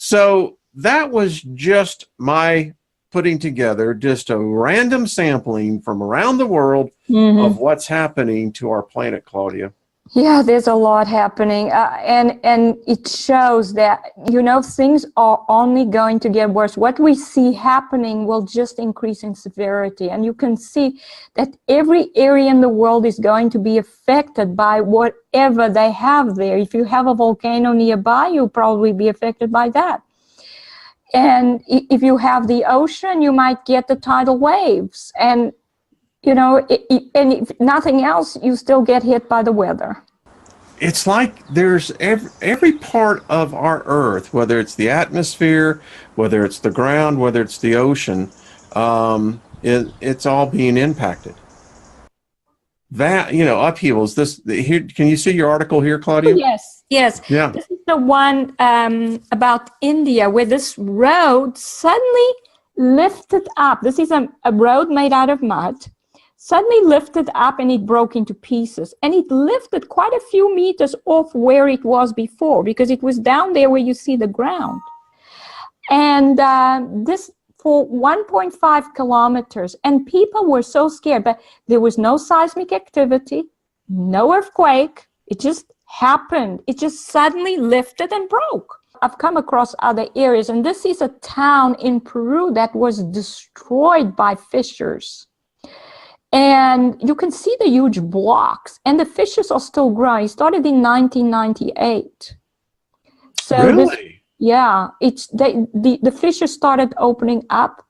So that was just my putting together just a random sampling from around the world of what's happening to our planet, Claudia. Yeah, there's a lot happening, and it shows that, things are only going to get worse. What we see happening will just increase in severity, and you can see that every area in the world is going to be affected by whatever they have there. If you have a volcano nearby, you'll probably be affected by that. And if you have the ocean, you might get the tidal waves. And and if nothing else, you still get hit by the weather. It's like there's every part of our Earth, whether it's the atmosphere, whether it's the ground, whether it's the ocean, it's all being impacted. That, upheavals. Here, can you see your article here, Claudia? Yes. Yeah. This is the one about India, where this road suddenly lifted up. This is a road made out of mud. Suddenly lifted up and it broke into pieces. And it lifted quite a few meters off where it was before, because it was down there where you see the ground. And this for 1.5 kilometers. And people were so scared, but there was no seismic activity, no earthquake. It just happened. It just suddenly lifted and broke. I've come across other areas, and this is a town in Peru that was destroyed by fissures. And you can see the huge blocks, and the fissures are still growing. It started in 1998. So really? The fissures started opening up.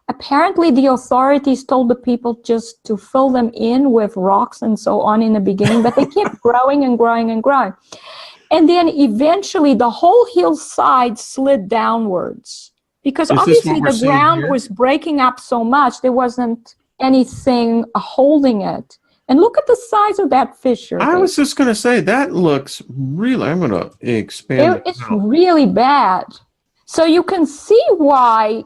Apparently, the authorities told the people just to fill them in with rocks and so on in the beginning, but they kept growing and growing and growing. And then eventually, the whole hillside slid downwards, because obviously the ground was breaking up so much, there wasn't anything holding it. And look at the size of that fissure. I was just going to say, that looks really, I'm going to expand. It's really bad. So you can see why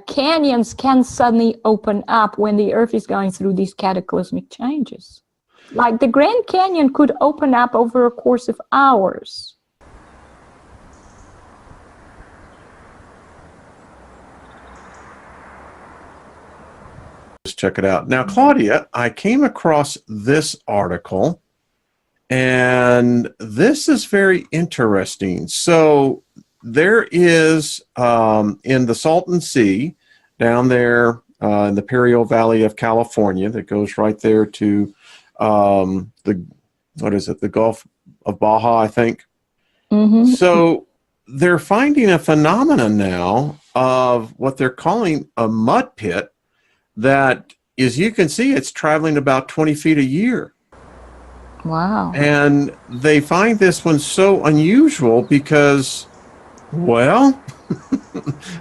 canyons can suddenly open up when the earth is going through these cataclysmic changes. Like the Grand Canyon could open up over a course of hours. Check it out. Now, Claudia, I came across this article, and this is very interesting. So there is in the Salton Sea down there in the Imperial Valley of California that goes right there to the Gulf of Baja, I think. So they're finding a phenomenon now of what they're calling a mud pit that, as you can see, it's traveling about 20 feet a year. Wow. And they find this one so unusual because, well,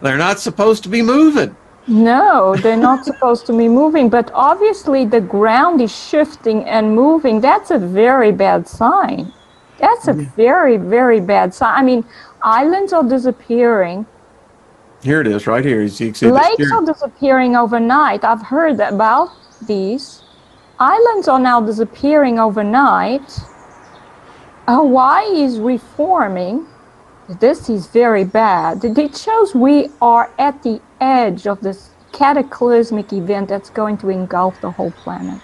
they're not supposed to be moving. No, they're not supposed to be moving, but obviously the ground is shifting and moving. That's a very bad sign. That's a very, very bad sign. I mean, islands are disappearing. Here it is, right here. You can see lakes are disappearing overnight. I've heard about these. Islands are now disappearing overnight. Hawaii is reforming. This is very bad. It shows we are at the edge of this cataclysmic event that's going to engulf the whole planet.